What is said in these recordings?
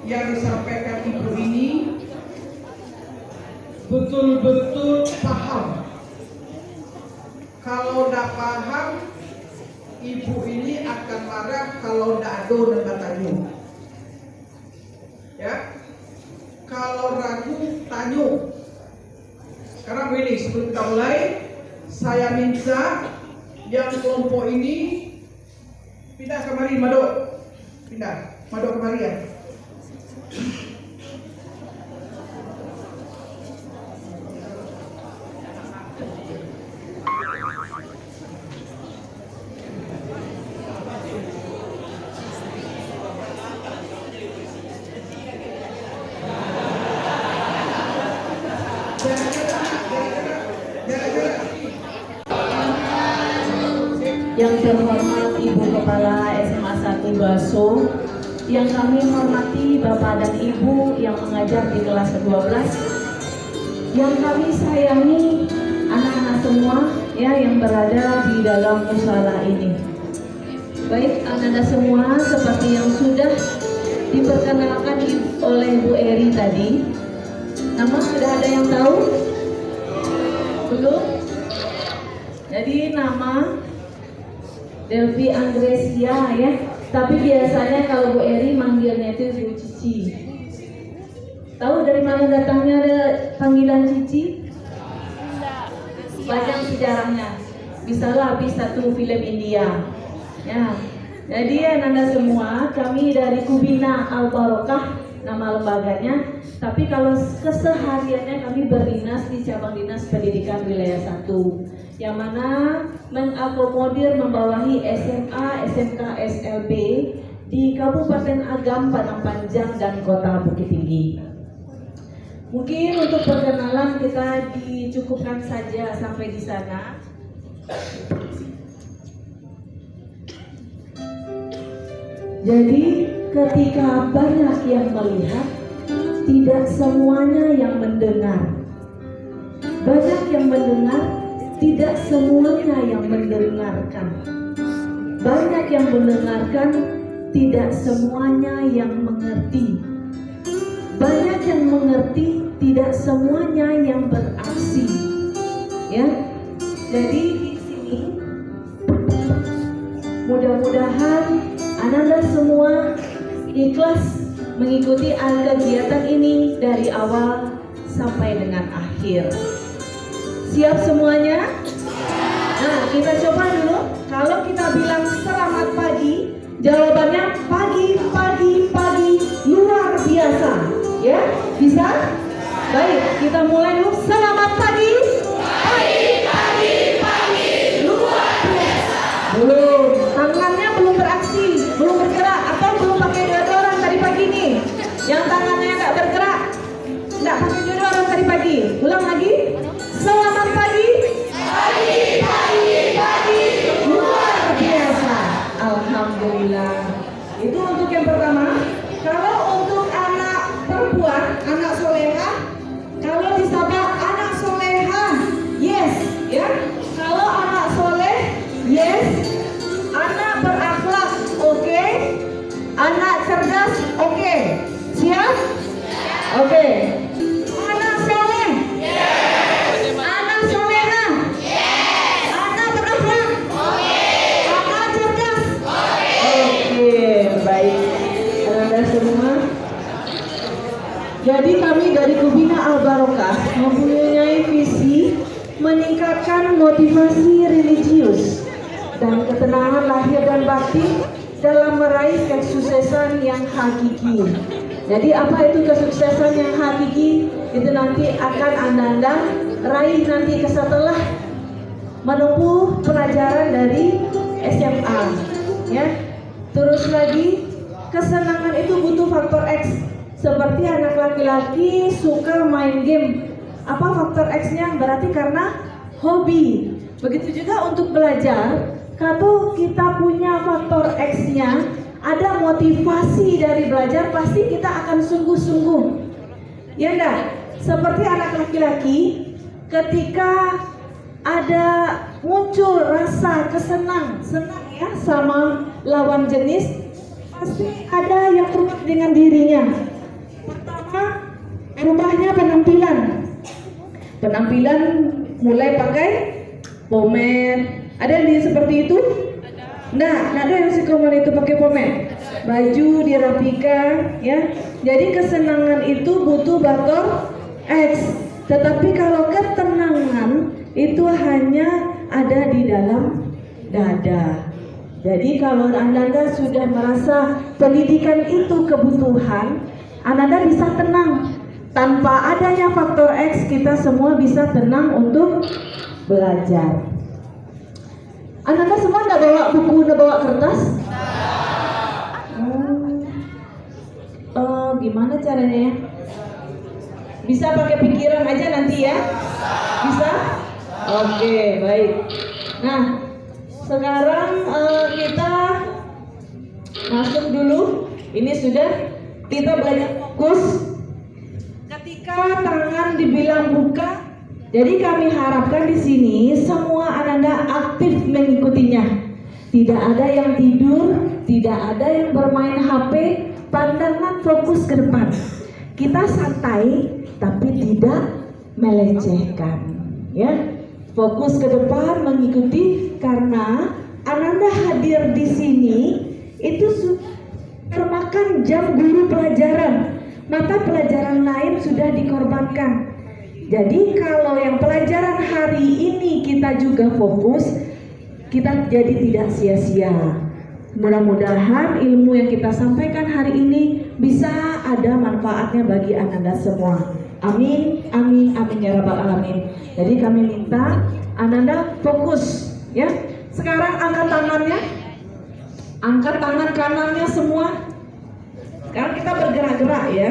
yang disampaikan ibu ini betul-betul paham. Kalau tidak paham, ibu ini akan marah kalau tidak ada dan bertanya. Ya, kalau ragu tanya. Sekarang begini, sebelum kita mulai, saya minta yang kelompok ini pindah kemari, Madok. Pindah, Madok kemari ya. Yang terhormat Ibu Kepala SMA 1 Baso, yang kami hormati Bapak dan Ibu yang mengajar di kelas ke-12, yang kami sayangi anak-anak semua ya yang berada di dalam musyawarah ini. Baik anak-anak semua, seperti yang sudah diperkenalkan oleh Bu Eri tadi, nama sudah ada yang tahu? Belum? Jadi nama Delvi Andresia ya, tapi biasanya kalau Bu Eri manggilnya itu Bu Cici. Tahu dari mana datangnya ada panggilan Cici? Banyak sejarahnya. Bisalah habis satu film India. Ya, jadi anak-anak semua, kami dari Kubina Al Barokah nama lembaganya. Tapi kalau kesehariannya kami berdinas di cabang dinas pendidikan wilayah 1, yang mana mengakomodir membawahi SMA, SMK, SLB di Kabupaten Agam, Padang Panjang, dan Kota Bukit Tinggi. Mungkin untuk perkenalan kita dicukupkan saja sampai di sana. Jadi ketika banyak yang melihat, tidak semuanya yang mendengar. Banyak yang mendengar, tidak semuanya yang mendengarkan. Banyak yang mendengarkan, tidak semuanya yang mengerti. Banyak yang mengerti, tidak semuanya yang beraksi. Ya, jadi di sini mudah-mudahan anak-anak semua ikhlas mengikuti kegiatan ini dari awal sampai dengan akhir. Siap semuanya? Nah, kita coba dulu. Kalau kita bilang selamat pagi, jawabannya pagi, pagi, pagi, luar biasa. Ya, bisa? Baik, kita mulai dulu. Selamat pagi. Pagi, pagi, pagi, luar biasa. Belum, tangannya belum beraksi, belum bergerak, atau belum pakai deodoran tadi pagi nih. Yang tangannya nggak bergerak, nggak pakai deodoran tadi pagi. Ulang lagi. Selamat pagi. Pagi, pagi, pagi, luar biasa. Alhamdulillah. Itu untuk yang pertama. Kalau untuk anak perempuan, anak soleha, kalau disapa anak soleha, yes, ya. Kalau anak soleh, yes. Anak berakhlak, oke. Anak cerdas, oke. Siap? Oke. Anak soleh, yes. Anak soleha, yes. Anak berakhlak, oke. Anak cerdas, oke. Baik, anak-anak semua. Jadi kami dari Kubina Al Barokah mempunyai visi meningkatkan motivasi religius dan ketenangan lahir dan batin dalam meraih kesuksesan yang hakiki. Jadi apa itu kesuksesan yang hakiki? Itu nanti akan Anda raih nanti setelah menempuh pelajaran dari SMA. Ya. Terus lagi, kesenangan itu butuh faktor X. Seperti anak laki-laki suka main game. Apa faktor X-nya? Berarti karena hobi. Begitu juga untuk belajar. Kalau kita punya faktor X-nya, ada motivasi dari belajar, pasti kita akan sungguh-sungguh. Ya enggak? Seperti anak laki-laki, ketika ada muncul rasa senang ya sama lawan jenis, pasti ada yang terus dengan dirinya. Rubahnya penampilan. Penampilan mulai pakai pomade. Ada yang seperti itu? Nah, ada yang sekoman itu pakai pomade. Baju dirapikan, ya. Jadi kesenangan itu butuh faktor X. Tetapi kalau ketenangan itu hanya ada di dalam dada. Jadi kalau Anda sudah merasa pendidikan itu kebutuhan, Anda bisa tenang. Tanpa adanya faktor X, kita semua bisa tenang untuk belajar. Anda semua nggak bawa buku, nggak bawa kertas? Gimana caranya ya? Bisa pakai pikiran aja nanti ya? Bisa? Oke, baik. Nah, sekarang kita masuk dulu. Ini sudah kita belajar fokus. Ketika tangan dibilang buka, jadi kami harapkan di sini semua Anda aktif mengikutinya. Tidak ada yang tidur, tidak ada yang bermain HP, pandangan fokus ke depan. Kita santai tapi tidak melecehkan, ya. Fokus ke depan mengikuti karena Anda hadir di sini itu sudah termakan jam guru pelajaran. Mata pelajaran lain sudah dikorbankan. Jadi kalau yang pelajaran hari ini kita juga fokus, kita jadi tidak sia-sia. Mudah-mudahan ilmu yang kita sampaikan hari ini bisa ada manfaatnya bagi Anda semua. Amin, amin, amin ya rabbal alamin. Jadi kami minta Anda fokus, ya. Sekarang angkat tangannya, angkat tangan kanannya semua. Sekarang kita bergerak-gerak ya.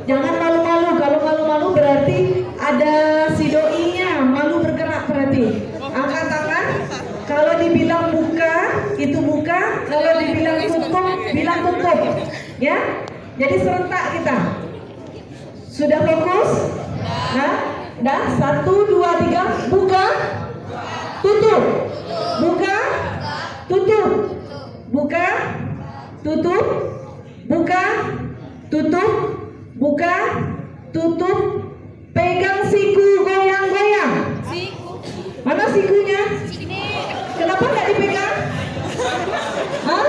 Jangan malu-malu. Kalau malu-malu berarti ada si doinya, malu bergerak berarti. Angkat tangan. Kalau dibilang buka, itu buka. Kalau dibilang tutup, bilang tutup. Ya. Jadi serentak kita. Sudah fokus? Nah, dah 1, 2, 3, buka, tutup, buka, tutup, buka, tutup, buka, tutup, buka, tutup, pegang siku, goyang-goyang. Mana sikunya? Kenapa nggak dipegang? Hah?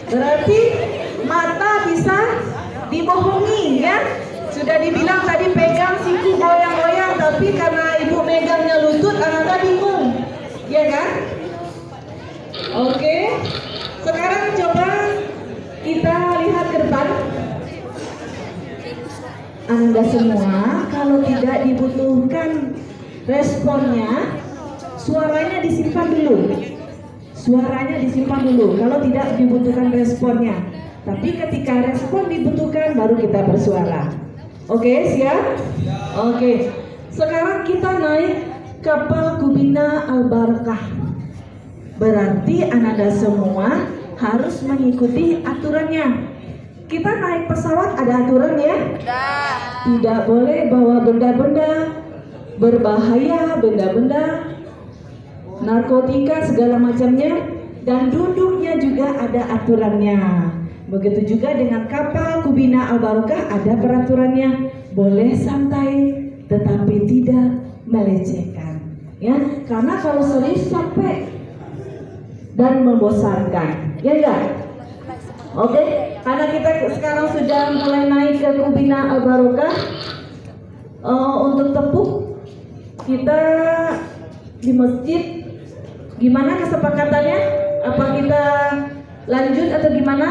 Berarti mata bisa dibohongi ya. Sudah dibilang tadi pegang siku goyang-goyang, tapi karena ibu megangnya lutut, Anda bingung, ya kan? Oke. Sekarang coba kita lihat ke depan. Anda semua kalau tidak dibutuhkan responnya, suaranya disimpan dulu. Suaranya disimpan dulu kalau tidak dibutuhkan responnya. Tapi ketika respon dibutuhkan baru kita bersuara. Oke, siap? Oke. Sekarang kita naik kapal Kubina Al-Barakah. Berarti Anda semua harus mengikuti aturannya. Kita naik pesawat ada aturan ya? Tidak boleh bawa benda-benda berbahaya, benda-benda narkotika segala macamnya, dan duduknya juga ada aturannya. Begitu juga dengan kapal Kubina Al-Barakah ada peraturannya. Boleh santai tetapi tidak melecehkan, ya. Karena kalau serius capek dan membosankan, ya enggak? Oke, karena kita sekarang sudah mulai naik ke Kubina Al-Barakah. Untuk tepuk kita di masjid. Gimana kesepakatannya? Apa kita lanjut atau gimana?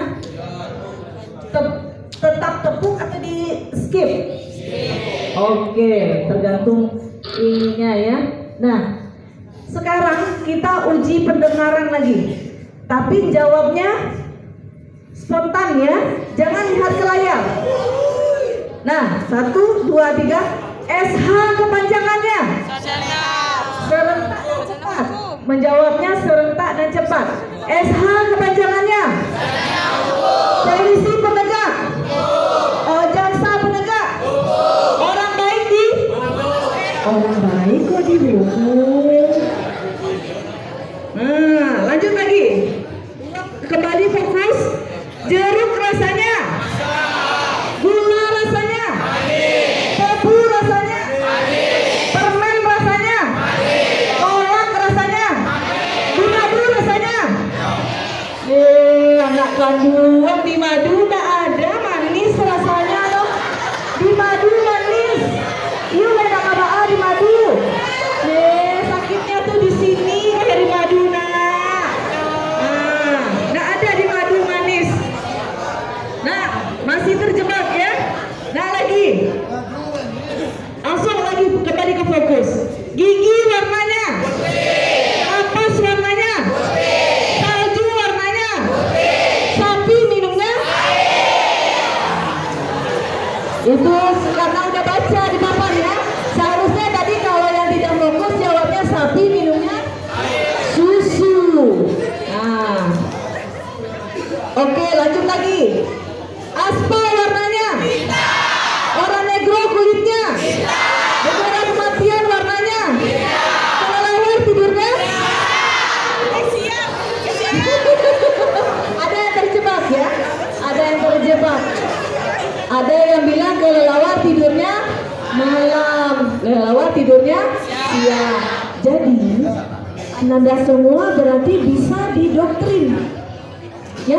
Tetap tepuk atau di skip? Oke, tergantung ininya ya. Nah, sekarang kita uji pendengaran lagi. Tapi jawabnya spontan ya. Jangan lihat ke layar. Nah, 1, 2, 3. SH kepanjangannya. Serentak dan cepat. Menjawabnya serentak dan cepat. SH kepanjangannya. Polisi penegak. Jaksa penegak. Orang baik di. Orang baik kok dihukum. Nah, lanjut lagi. Kembali fokus. Jeruk rasa beruang di madu tak ada manis rasanya loh. Di madu manis. Iya enak apa di madu. Sakitnya tuh di sini kayak di madu nak. Nggak ada di madu manis. Nah, masih terjebak ya. Nah lagi. Langsung lagi kembali ke fokus. Gigi warnanya. Kapas warnanya. Salju warnanya. Sapi minumnya. Itu karena udah baca di papan ya. Seharusnya tadi kalau yang tidak fokus jawabnya sapi minumnya susu. Nah, oke lanjut lagi. Aspal warnanya. Orang negro kulitnya. Negara kematian warnanya. Kelelawar tidurnya. Ada yang terjebak ya. Ada yang terjebak. Ada yang bilang kelelawar tidurnya malam, kelelawar tidurnya siang. Jadi Anda semua berarti bisa didoktrin. Ya,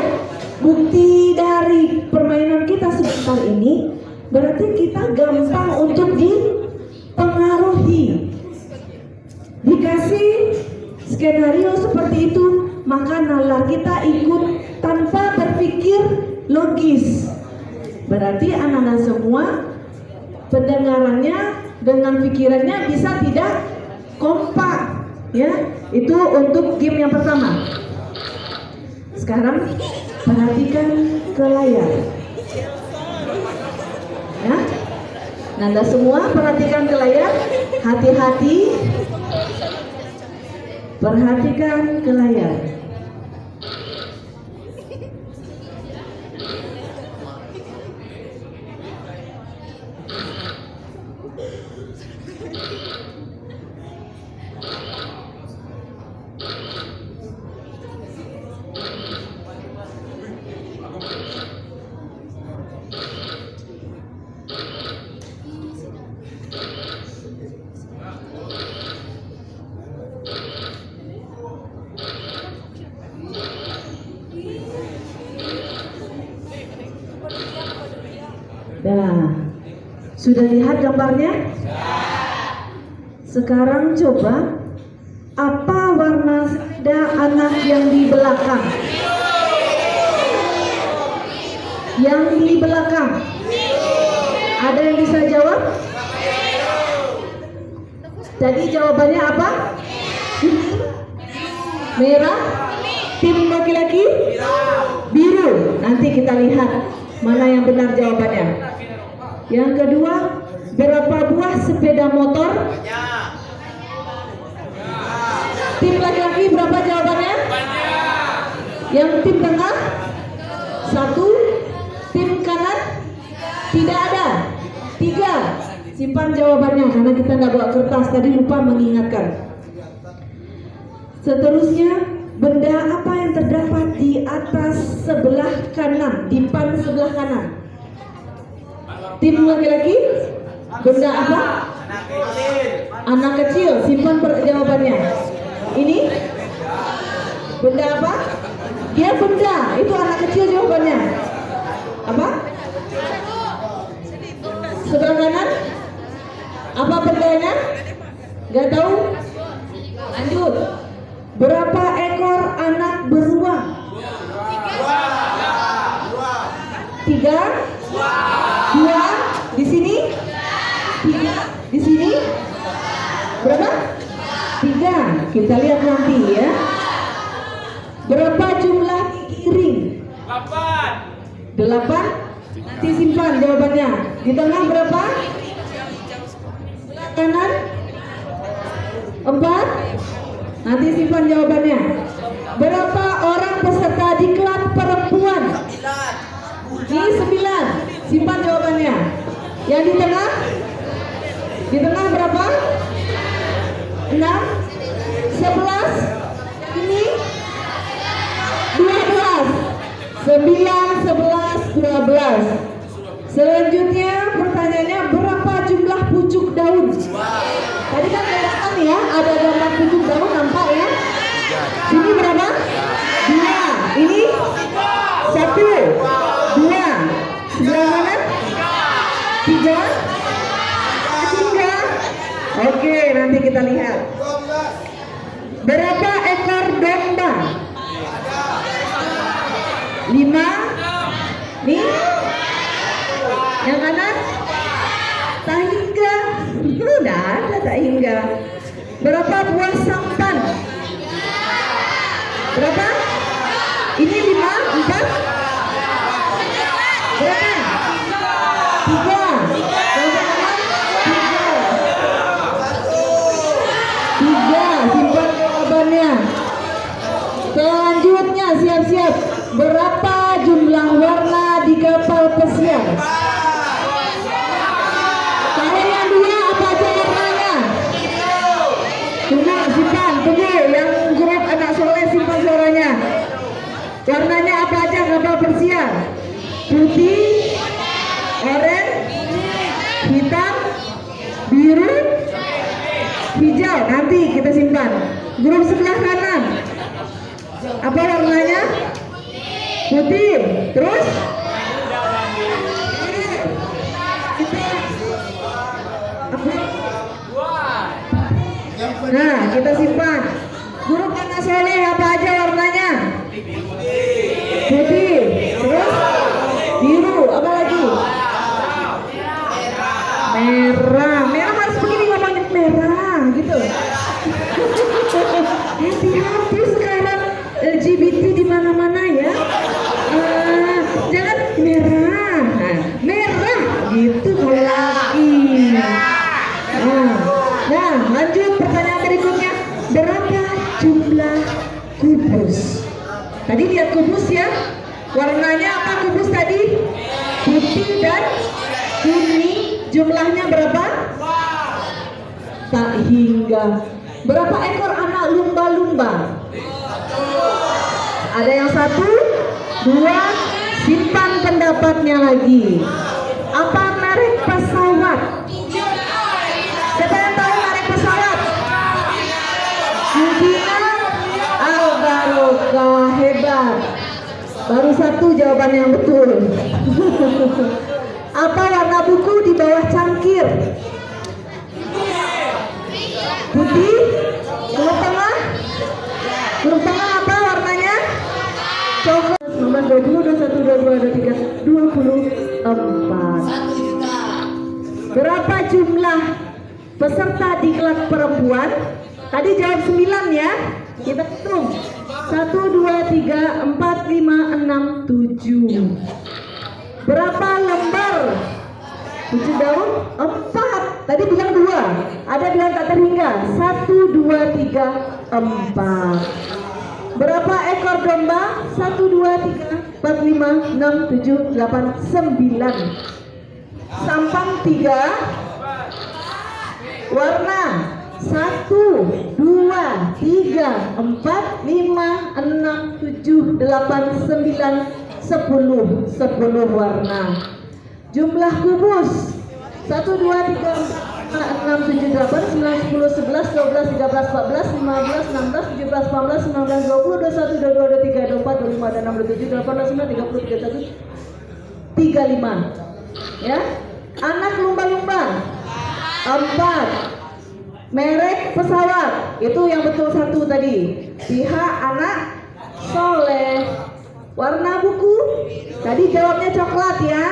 bukti dari permainan kita sebentar ini berarti kita gampang untuk dipengaruhi. Dikasih skenario seperti itu, maka nalar kita ikut tanpa berpikir logis. Berarti anak-anak semua pendengarannya dengan pikirannya bisa tidak kompak, ya. Itu untuk game yang pertama. Sekarang perhatikan ke layar. Ya. Nanda semua perhatikan ke layar. Hati-hati. Perhatikan ke layar. Nah, sudah lihat gambarnya? Sekarang coba apa warna anak yang di belakang? Yang di belakang. Ada yang bisa jawab? Tadi jawabannya apa? Merah. Tim laki-laki? Biru. Nanti kita lihat mana yang benar jawabannya. Yang kedua, berapa buah sepeda motor? Tim laki-laki berapa jawabannya? Yang tim tengah? 1. Tim kanan? Tidak ada. 3. Simpan jawabannya karena kita nggak bawa kertas, tadi lupa mengingatkan. Seterusnya, benda apa yang terdapat di atas sebelah kanan, di pan sebelah kanan? Tim laki-laki, benda apa? Anak kecil. Simpan jawabannya. Ini benda apa? Dia benda. Itu anak kecil jawabannya. Apa? Sebelah kanan? Apa bendanya? Gak tahu? Lanjut. Berapa ekor anak beruang? 3. 2. Di sini? 3. Di sini? Berapa? 3. Kita lihat nanti ya. Berapa jumlah gigi ring? 8. Nanti simpan jawabannya. Di tengah berapa? Kanan? 4. Nanti simpan jawabannya. Berapa orang peserta diklat perempuan? Ini 9. Simpan jawabannya. Yang di tengah? Di tengah berapa? 6. 11. Ini 12. 9, 11, 12. Selanjutnya pertanyaannya, berapa jumlah pucuk daun? Tadi kan kelihatan ya, ada gambar pucuk daun, nampak ya? Sini berapa? 2. Ini 1. Satu, dua, sebelah mana? Tiga, tiga. Oke, nanti kita lihat. Berapa ekor domba? 5. Nih, yang kanan? Tak hingga. Udah ada tak hingga. Berapa buah sampan? Berapa? Ini 5, 4. Berapa? 3. Simpan jawabannya. Selanjutnya siap-siap. Berapa jumlah warna di kapal pesiar? Kalau yang 2 apa aja warnanya? Simpan, tunggu. Yang grup anak soleh simpan suaranya. Warnanya apa aja kapal pesiar? Putih, oranye, hitam, biru, hijau. Nanti kita simpan. Grup sebelah kanan, apa warnanya? Putih. Terus? Apa? Nah, kita simpan. Grup anak soleh apa aja warnanya? Putih. Terus? Biru. Apa lagi? Merah. Merah harus begini ngomongnya, merah gitu. Hati-hati sekarang LGBT di mana-mana ya. Jangan merah. Merah gitu kalau lagi. Nah, lanjut pertanyaan berikutnya. Berapa jumlah kubus? Tadi lihat kubus ya. Warnanya apa kubus tadi? Putih dan kuning. Jumlahnya berapa? Tak hingga. Berapa ekor anak lumba-lumba? Ada yang 1, 2. Simpan pendapatnya lagi. Apa merek pesawat? Siapa yang tahu merek pesawat? Yudina Al-Barokah, hebat. Baru 1 jawaban yang betul. Apa warna buku di bawah cangkir? Putih. Huruf tengah? Huruf tengah apa warnanya? Coklat. Nomor 20, 21, 22, 23, 24. Berapa jumlah peserta diklat perempuan? Tadi jawab 9 ya. Kita hitung. 1, 2, 3, 4, 5, 6, 7. Berapa lembar 7 daun? 4. Tadi bilang 2. Ada bilang tak terhingga. 1, 2, 3, 4. Berapa ekor domba? 1, 2, 3, 4, 5, 6, 7, 8, 9. Sampan 3. Warna 1, 2, 3, 4, 5, 6, 7, 8, 9, 10. 10 warna. Jumlah kubus 1, 2, 3, 4, 6, 7, 8, 9, 10, 11, 12, 13, 14, 15, 16, 17, 18, 19, 20, 21, 22, 23, 24, 25, 26, 27, 28, 29, 30, 31, 35. Ya. Anak lumba-lumba 4. Merek pesawat itu yang betul 1 tadi. Pihak anak soleh. Warna buku tadi jawabnya coklat ya.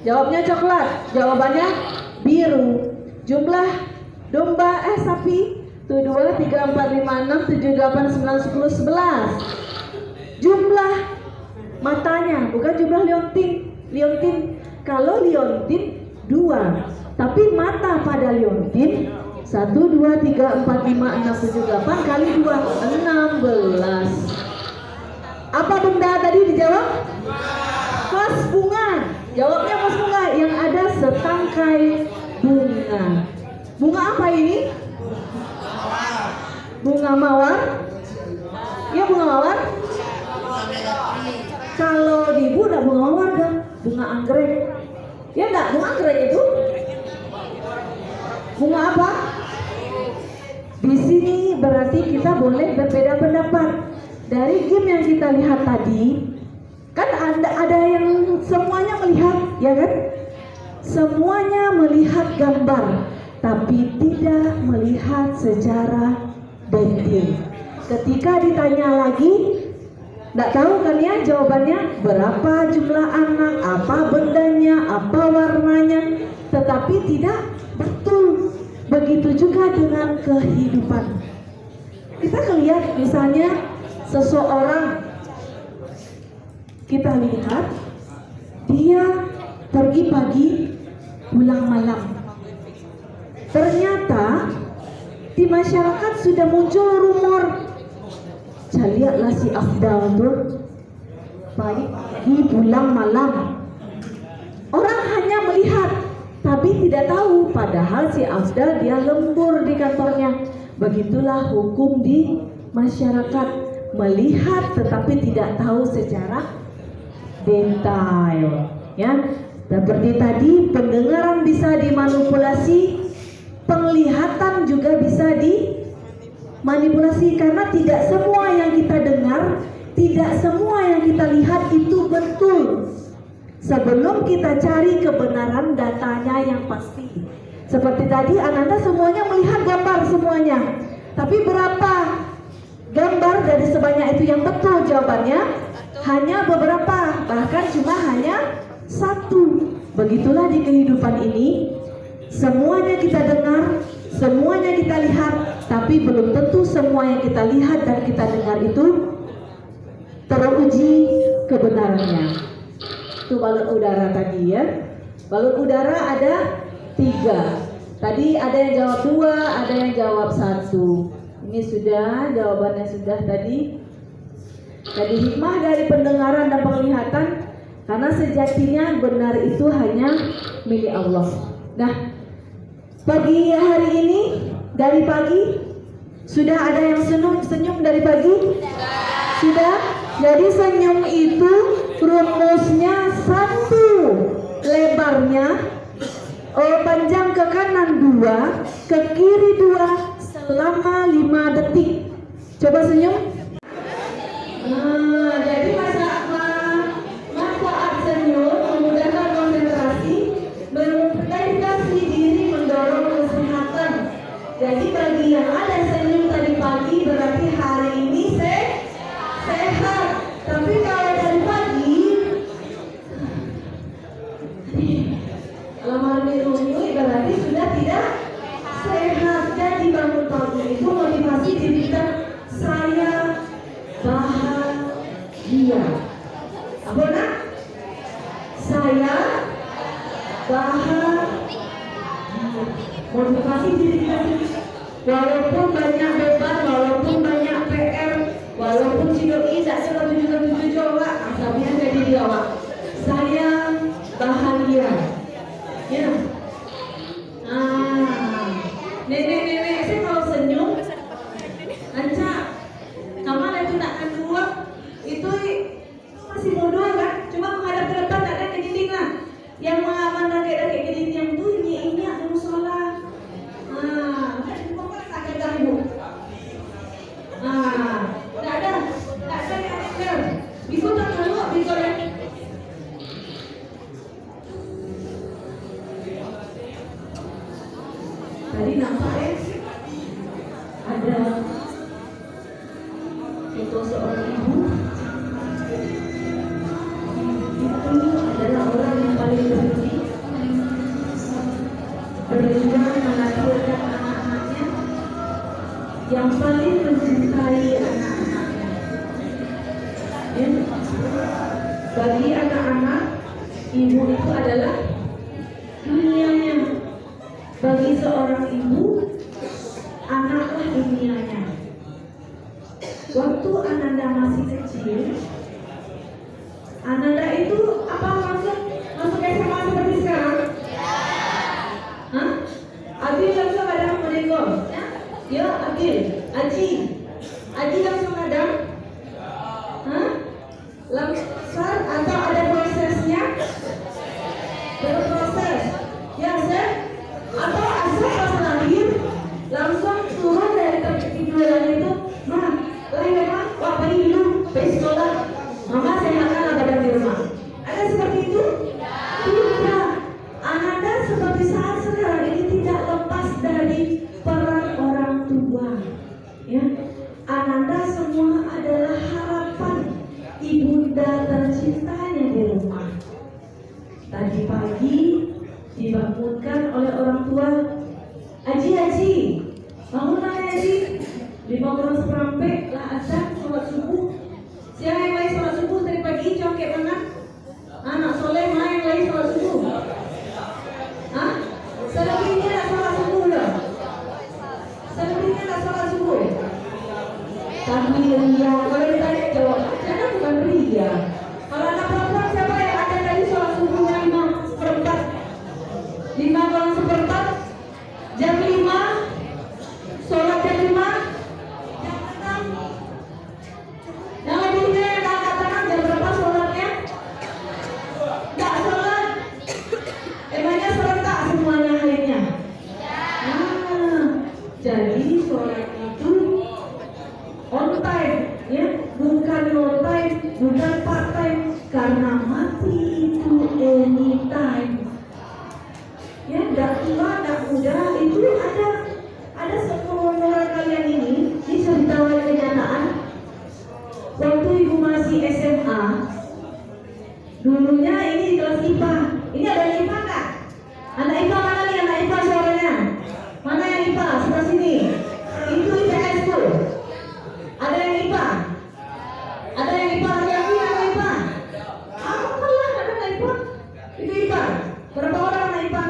Jawabnya coklat. Jawabannya biru. Jumlah domba sapi 1, 2, 3, 4, 5, 6, 7, 8, 9, 10, 11. Jumlah matanya bukan jumlah liontin. Liontin kalau liontin 2, tapi mata pada liontin 1, 2, 3, 4, 5, 6, 7, 8 kali 2 16. Apa benda tadi dijawab? Vas bunga. Jawabnya vas bunga yang ada setangkai bunga. Bunga apa ini? Bunga mawar. Ya bunga mawar. Kalau di ibu ada bunga mawar kan? Bunga anggrek. Ya enggak, bunga anggrek itu? Bunga apa? Di sini berarti kita boleh berbeda pendapat. Dari game yang kita lihat tadi, Kan ada yang semuanya melihat, ya kan? Semuanya melihat gambar, tapi tidak melihat secara detail. Ketika ditanya lagi, nggak tahu kan ya jawabannya, berapa jumlah anak, apa bendanya, apa warnanya, tetapi tidak betul. Begitu juga dengan kehidupan. Kita lihat misalnya seseorang, kita lihat dia pergi pagi, pulang malam. Ternyata di masyarakat sudah muncul rumor, lihatlah si Afdal tuh pagi pulang malam. Orang hanya melihat tapi tidak tahu, padahal si Afdal dia lembur di kantornya. Begitulah hukum di masyarakat, melihat tetapi tidak tahu secara detail, ya. Seperti tadi, pendengaran bisa dimanipulasi, penglihatan juga bisa dimanipulasi, karena tidak semua yang kita dengar, tidak semua yang kita lihat itu betul. Sebelum kita cari kebenaran datanya yang pasti. Seperti tadi Ananda semuanya melihat gambar semuanya. Tapi berapa gambar dari sebanyak itu yang betul? Jawabannya hanya beberapa, bahkan cuma hanya satu. Begitulah di kehidupan ini, semuanya kita dengar, semuanya kita lihat, tapi belum tentu semua yang kita lihat dan kita dengar itu teruji kebenarannya. Itu balon udara tadi ya. Balon udara ada 3. Tadi ada yang jawab 2, ada yang jawab 1. Ini sudah, jawabannya sudah tadi. Jadi hikmah dari pendengaran dan penglihatan, karena sejatinya benar itu hanya milik Allah. Nah, pagi hari ini, dari pagi sudah ada yang senyum dari pagi? Sudah. Jadi senyum itu rumusnya 1, lebarnya panjang ke kanan 2, ke kiri 2, selama 5 detik. Coba senyum. Jadi manfaat senyum memudahkan konsentrasi, memperbaiki diri, mendorong kesehatan. Jadi bagi yang ada senyum tadi pagi berarti hari ini sehat. Tapi kalau dari pagi lama mirungi berarti sudah tidak sehat. Jadi bangun pagi itu motivasi diri kita, saya bahagia. Apa nak? Saya bahagia. Motivasi diri kita, walaupun banyak beban, walaupun banyak PR, walaupun si doi tak selalu jawab, asalnya jadi jawab, saya bahagia. Ya. Nenek-nenek saya kalau senyum, lancar. Kamar itu nak keluar, itu masih muda kan? Cuma menghadap ke depan, tak ada ke dinding lah. Yang mengamankan kayak ke dinding itu ini ada musola. Sakit dah ibu. Tak ada yang ada. Ibu tak tahu, ibu tak. Tadi nampak ada foto seorang ibu. Itu adalah orang yang paling berhenti berjuang melahirkan anak-anaknya, yang paling mencintai anak-anaknya. Ya. Bagi anak-anak, ibu itu adalah dunianya. Bagi seorang ibu, anaklah dunianya. Waktu Ananda masih kecil, Ananda itu apa masuk SMA seperti sekarang? Hah? Adil langsung ada mereka? Ya, Adil. Aji langsung ada? Hah? Langsung atau ada prosesnya? Berproses. Ya, Sir? Atau asal pas lahir langsung turun dari tempat tiduran itu, lahir mah, wah pagi dulu, pergi sekolah, mama sehatkan badan seperti itu? Tidak. Ananda seperti saat sekarang ini tidak lepas dari peran orang tua. Ya, Ananda semua adalah harapan ibunda tercintanya di rumah. Tadi pagi dibangunkan oleh orang tua, Aji, bangunlah Aji. 5:15 lah azan sholat subuh. Siapa yang lain sholat subuh tadi pagi? Congkek mana? Anak soleh mana yang lain sholat subuh? Hah? Selebihnya tak sholat subuh dah. Selebihnya tak sholat subuh. Tapi ria, kalau ditanya jawab, jangan bukan ria. Kalau anak perempuan siapa yang ada tadi sholat subuhnya 5:15? 5:15 jam 5 sholat jam 5 jam 6. Yang lainnya yang angkat tangan jam berapa sholatnya? Enggak sholat. Emangnya serentak semuanya lainnya? Jadi sholat itu on time, ya, bukan no time, bukan part time, karena mati itu anytime. Ya, tidak tua, tidak muda, itu ada seumuran kalian ini cerita kenyataan. Waktu ibu masih SMA, dulunya ini di kelas IPA. Ini ada yang IPA nggak? Anak IPA mana nih? Anak IPA suaranya? Mana yang IPA? Sebelah sini. Itu IPS tuh. Ada yang IPA? Ada yang IPA? Yang ini ada IPA? Apa lah? Ada yang IPA? Itu IPA. Berapa orang anak IPA?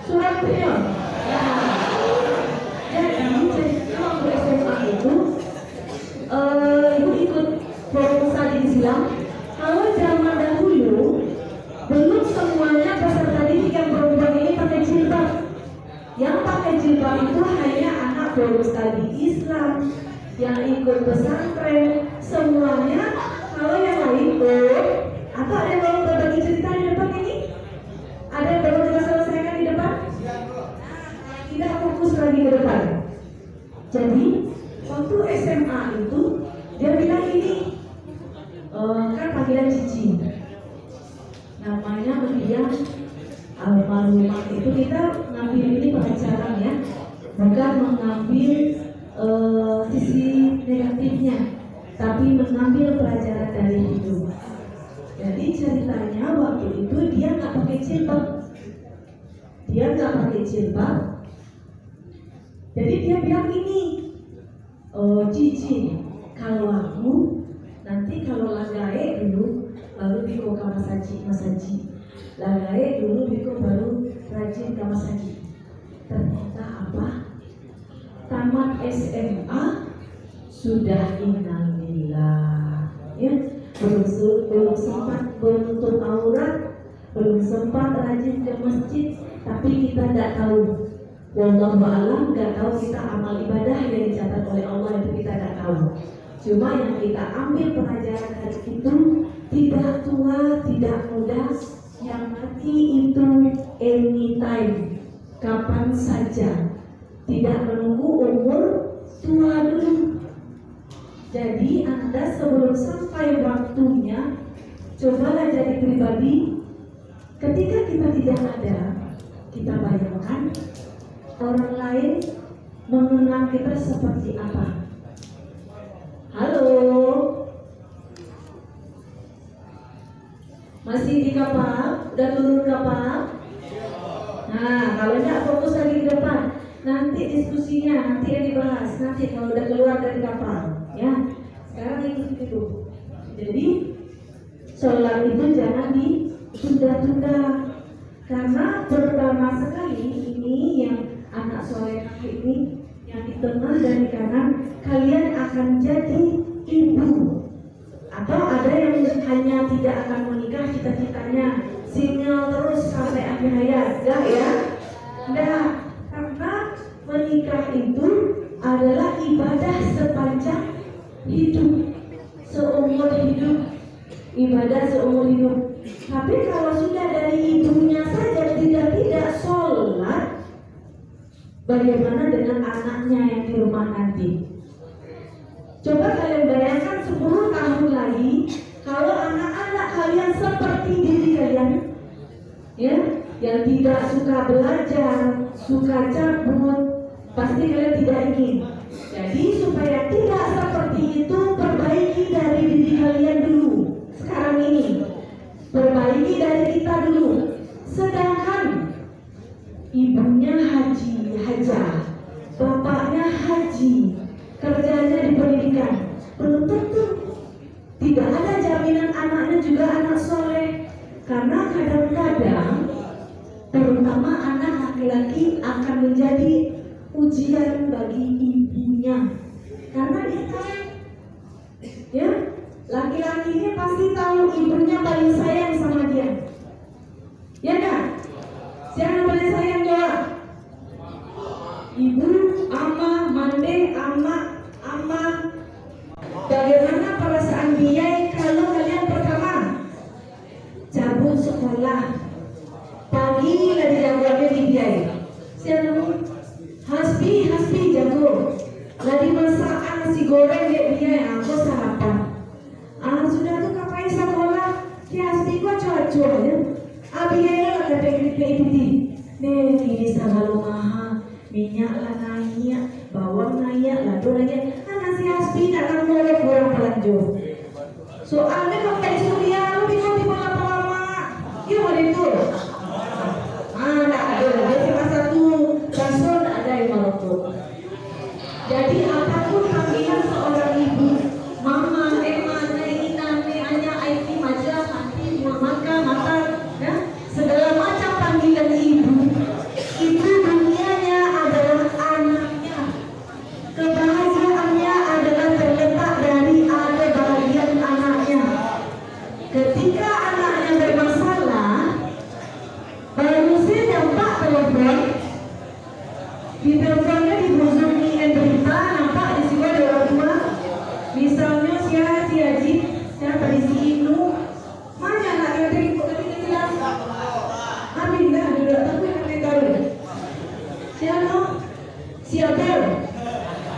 Surat prion. Jadi waktu SMA itu ibu ikut forum studi Islam. Kalau zaman dahulu belum semuanya peserta didik yang perempuan ini pakai jilbab. Yang pakai jilbab itu hanya anak forum studi Islam yang ikut pesantren. Semuanya, kalau yang lain atau ada yang mau berbagi cerita di depan ini? Ada yang baru kita selesaikan di depan? Tidak fokus lagi ke depan. Jadi waktu SMA itu dia bilang ini, kan panggilan cici, namanya mendiang almarhumah. Itu kita ngambil ini pelajaran ya, bukan mengambil sisi negatifnya, tapi mengambil pelajaran dari hidup. Jadi ceritanya waktu itu dia nggak pakai jilbab, jadi dia bilang ini, cici, kalau aku nanti kalau lagae dulu baru biko ke masaji, lagae dulu biko baru rajin ke masaji. Ternyata apa? Tamat SMA sudah innalillah, ya, belum sempat menutup aurat, belum sempat rajin ke masjid, tapi kita tidak tahu. Wallahu a'lam, nggak tahu kita amal ibadah yang dicatat oleh Allah itu kita nggak tahu. Cuma yang kita ambil pelajaran dari itu, tidak tua, tidak muda, yang mati itu anytime, kapan saja, tidak menunggu umur tua dulu. Jadi Anda sebelum sampai waktunya, cobalah jadi pribadi. Ketika kita tidak ada, kita bayangkan orang lain mengenal kita seperti apa. Halo, masih di kapal? Udah turun kapal? Nah, kalau tidak fokus lagi ke depan. Nanti diskusinya, nanti yang dibahas. Nanti kalau udah keluar dari kapal, ya. Sekarang ikuti dulu. Jadi sholat itu jangan ditunda-tunda, karena pertama sekali ini yang anak soleh ini yang di tengah dan di kanan, kalian akan jadi ibu. Atau ada yang hanya tidak akan menikah, cita-citanya single terus sampai akhir hayat, enggak ya? Enggak, karena menikah itu adalah ibadah sepanjang hidup, seumur hidup, ibadah seumur hidup. Tapi kalau sudah dari ibunya saja tidak sholat, bagaimana dengan anaknya yang di rumah nanti? Coba kalian bayangkan 10 tahun lagi, kalau anak-anak kalian seperti ya, yang tidak suka belajar, suka cabut, pasti kalian tidak ingin. Jadi supaya tidak seperti itu, perbaiki dari diri kalian dulu. Sekarang ini, perbaiki dari kita dulu. Sedangkan ibunya hajah, bapaknya haji, kerjanya di pendidikan, belum tentu. Tidak ada jaminan anaknya juga anak soleh. Karena kadang-kadang, terutama anak laki-laki akan menjadi ujian bagi ibunya. Karena dia tahu, ya, laki-laki ini pasti tahu ibunya paling sayang sama dia. Ya kan? Siapa yang paling sayang jawab? Ibu, ama, mande, ama. Bagaimana perasaan dia kalau kalian pertama cabut sekolah, pagi lagi jagoannya di biaya. Siapa? Hasbi jago. Lagi masak nasi goreng dia aku sarapan. Sudah tuh kapan sekolah? Si Hasbi gua cuaca ya. Biaya lah kata kita itu di. Nih ini sangat mahal. Minyak lah naik, bawang naik, lado naik. Si Hasbi nak akan mulai kurang pelanjut. Soalnya kalau kayak Surya, lu tiba-tiba lama-lama, gimana itu? Nggak ada. Jadi masa tu rasul ada yang melukut. Jadi apapun panggilan seorang ibu, mama, ema, nai, nane, anya, aiti, maja, mati, maka, mata, ya, segala macam panggilan ibu. Ibu dunianya adalah anaknya. Kebahagiaannya adalah terletak dari ada bahagian anaknya. Ketika anaknya bermasalah, baru saya nampak telepon, di teleponnya dihubungi berita, nampak di sini ada orang tua. Misalnya si Haji, siapa di si Ibnu, mana anaknya tadi kok tadi jelas? Aminah, sudah tapi nanti tahu. Siapa? Si Abel.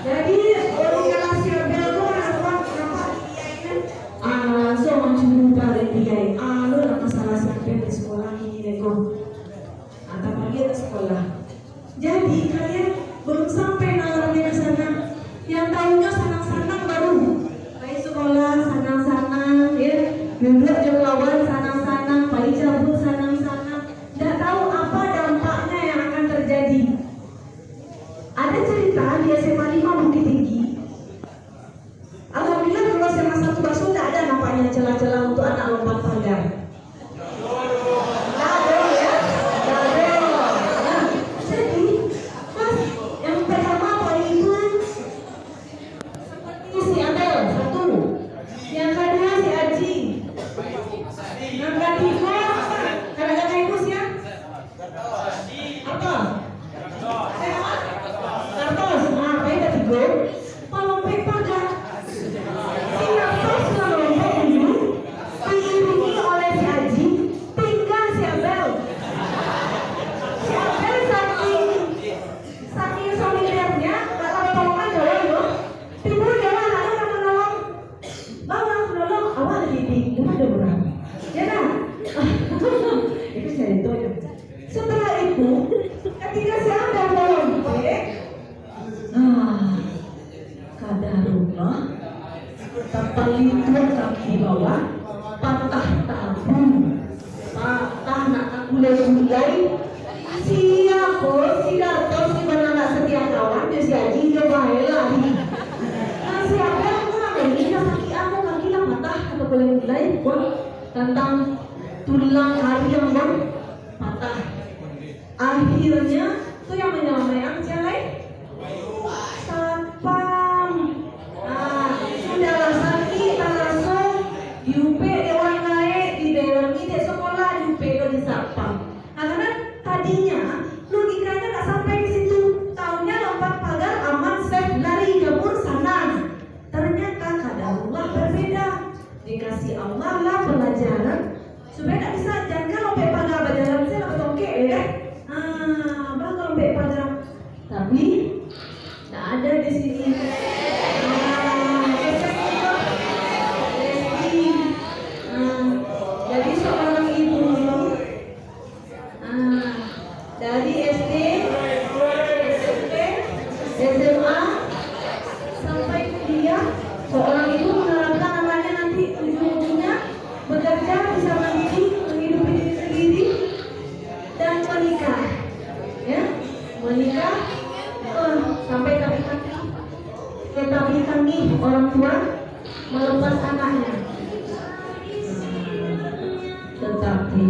Jadi orang yang si Abel tu nampak so macam balik dia. Lu nak masalah sampai di sekolah ini lego. Atau pergi ke sekolah. Jadi kalian belum sampai nalarnya ke sana. Yang tahunya sanang-sanang baru. Baik sekolah sanang-sanang, ya. Duduk jauh lawan sanang-sanang, baik cabut sanang-sanang. Tidak tahu apa dampaknya yang akan terjadi. Ada cerita di SMA 5 Bukit Tinggi. Alhamdulillah kalau SMA 1 Bakso tidak ada nampaknya celah-celah untuk anak lompat pagar. Tidak ada ya, tidak ada. Nah, jadi pas yang pertama paling itu seperti si Abel satu, yang kedua si Aji, yang ketiga kadang-kadang ibu sih ya apa? Kartos, baik ketiga pelompat pagar. Si Kartos melompat dulu, diiringi oleh si Aji, tinggal si Abel. Si Abel saking solidernya, tak tahu tolongan jalan loh. Timbul jalan, lalu yang menolong, menolong, awal di ada berapa? Ya kan? Itu saya itu ya. Setelah itu, ketika si Abel melompat, kadarullah, terpelintut kaki bawah, patah tabung, patah nak gulai-gulai. Si Kartos si mana nak setia kawan, dia si Haji dia bahaya lagi. Nah si Abel aku nak ini kaki aku kaki lah patah atau gulai-gulai, tentang tulang hari yang patah. Akhirnya itu yang menyelamatkan siapa lain? Sapam. Sudahlah sakit tak langsung diupe dewan naik di dalam ini sekolah diupe di Sapam. Karena tadinya logikanya tak sampai di situ. Tahunya lompat pagar aman safe lari kabur sana. Ternyata kadarullah berbeda. Dikasih Allah lah pelajaran supaya tak bisa jangan lompat pagar berjalan saya dapat tongkek ya. Bakal lompat pagar. Tapi Tapi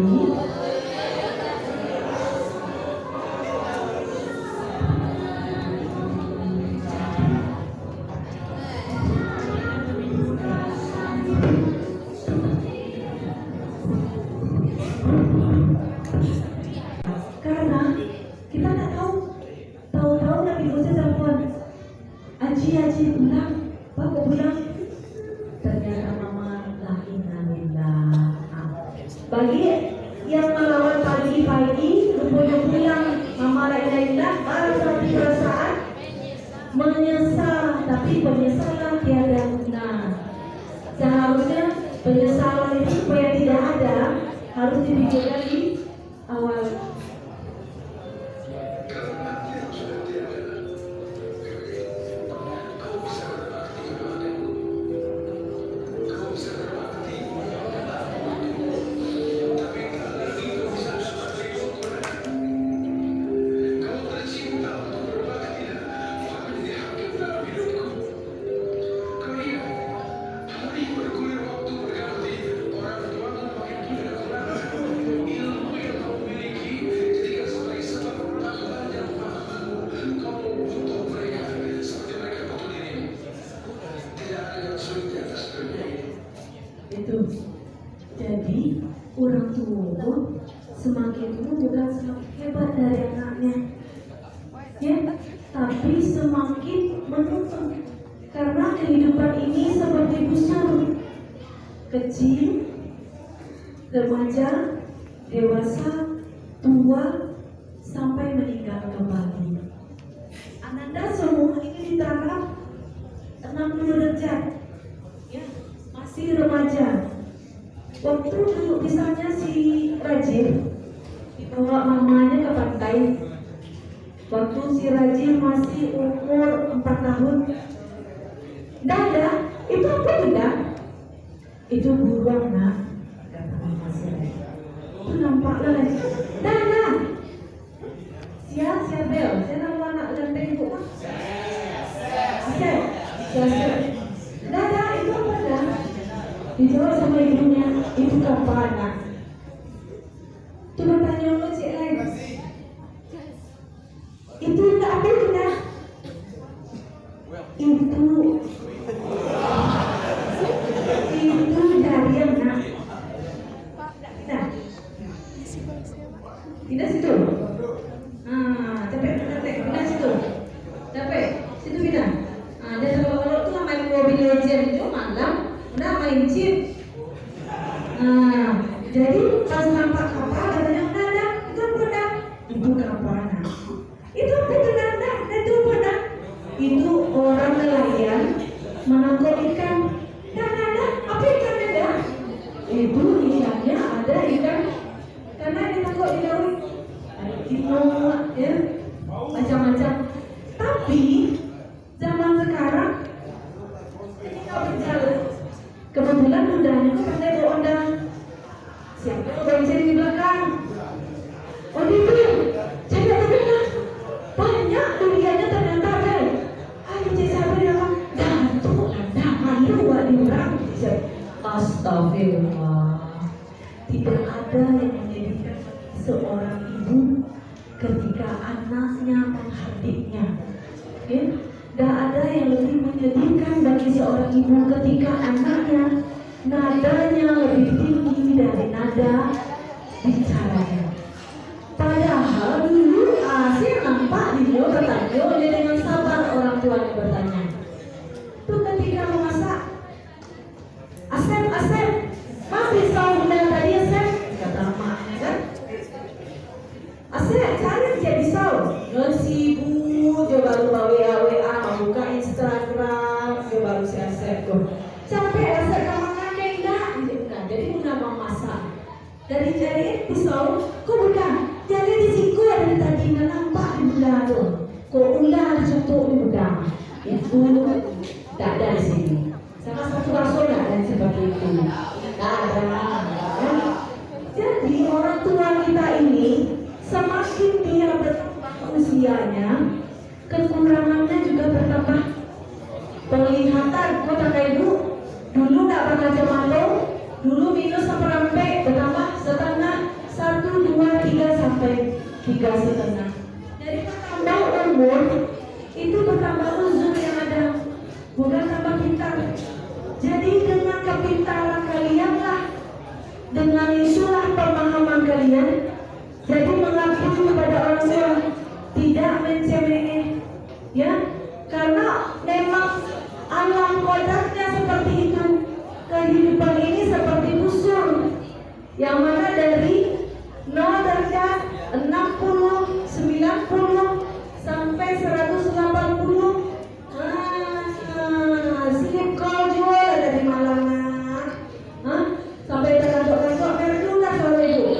karena kita nggak tahu Nabi Musa telepon, Aji pulang, Bapak pulang. Ternyata mama la inna lillah. Bagi yang melawan pagi-pagi, rupanya pulang, mama la inna lillah, baru satu perasaan menyesal, tapi penyesalan tiada guna. Seharusnya penyesalan itu supaya tidak ada, harus dipikirkan di awal. Itu jadi orang tua semakin tua bukan semakin hebat dari anaknya, ya, tapi semakin menuntut, karena kehidupan ini seperti busur, kecil, remaja, dewasa, tua, sampai meninggal kembali. Ananda semua ini ditangkap 60 derajat, ya, masih remaja. Waktu dulu misalnya si Rajin dibawa mamanya ke pantai, waktu si Rajin masih umur 4 tahun, Dada, itu apa tidak? Itu buruan nak, kata mama saya. Itu nampaklah lagi. Dada, siapa Bel? Saya nama anak ganteng ibu mah. Siapa? Dada, itu apa dah? Dijawab sama ibunya, itu kapan nak? Coba tanya lo cik lain. Itu enggak apa itu dah? Itu dari yang nak. Nah, tidak situ. Capek, tidak situ. Capek, situ tidak. Dan kalau tuh main Mobile Legends itu malam, udah main chip. Jadi pas nampak kapal katanya Nanda, itu apa dah? Itu kapal nak. Itu apa itu Nanda? Itu apa dah? Itu orang nelayan menangkap ikan. Nanda, apa ikan Nanda? Itu ikannya ada ikan, karena ditangkap di laut. Ada tinoa, ya, macam-macam. Tapi zaman sekarang ketika berjalan, kebetulan undangnya itu pandai bawa undang. Siapa yang bonceng di belakang? Oh itu, saya tak kenal. Banyak dunianya ternyata ada. Ayo cik siapa dia bilang, Datuk anda malu buat diorang. Astagfirullah. Tidak ada yang menyedihkan seorang ibu ketika anaknya menghardiknya. Tidak ada yang lebih menyedihkan bagi seorang ibu ketika anaknya nadanya lebih tinggi dari nada bicaranya. Padahal dulu Asir nampak dia bertanya, dia dengan sabar orang tuanya bertanya. Itu ketika memasak, Asep, masih saudara tadi Asep, kata maknya kan. Asep, cari jadi saud. Sibuk, dia baru WA, buka Instagram, dia baru si Asep tuh. Capek Asep kamu ngandeng dah, jadi udah mau masak. Dari jari pisau, kok bukan? Jadi di siku ada tadi nampak di belah tu. Kok ular contoh di belah. Itu tak ada di sini. Sama satu rasul tak ada seperti itu. Tak ada. Jadi orang tua kita ini semakin dia bertambah usianya, kekurangannya juga bertambah. Penglihatan, kau tak kayak dulu tak pernah jam malam, dulu minus seperempat bertambah setengah. 3,5. Jadi bertambah umur itu bertambah uzur yang ada, bukan tambah pintar. Jadi dengan kepintaran kalianlah, dengan itulah pemahaman kalian, jadi mengabdi kepada orang tua, tidak mencemeh, ya, karena memang alam kodratnya seperti itu. Kehidupan ini seperti busur, yang mana dari 0 derajat 60, 90 sampai 180. Slip call juga dari Malang, sampai terkantuk-kantuk merdu lah sore itu.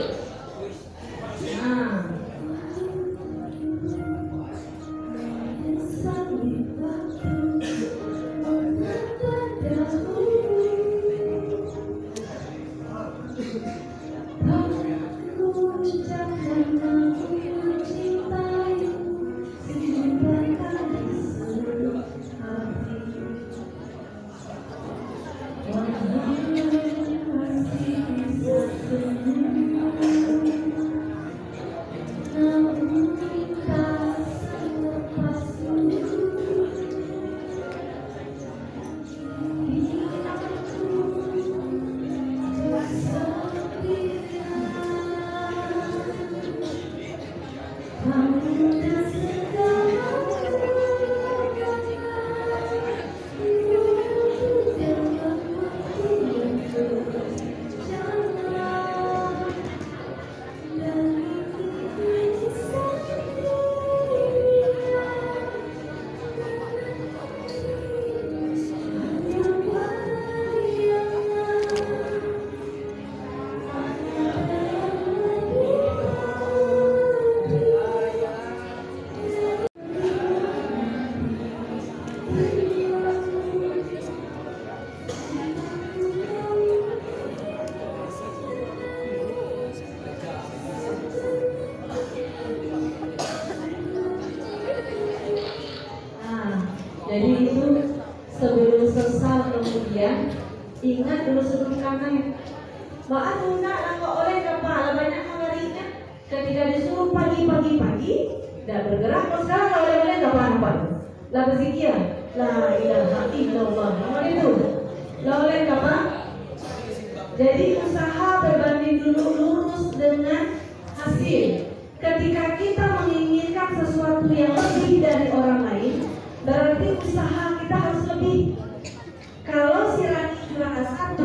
Jadi itu sebelum sesal kemudian ingat dulu sebelum kanan. Maaf enggak nggak oleh kepala banyak harinya. Ketika disuruh pagi, tidak bergerak. Kalau sekarang nggak oleh apa-apa. Lah berzikir, la ilaha illallah. Apa itu? Lah oleh apa? Jadi usaha berbanding dulu lurus dengan hasil. Ketika kita menginginkan sesuatu yang lebih dari orang lain, berarti usaha kita harus lebih. Kalau si Rani juara 1,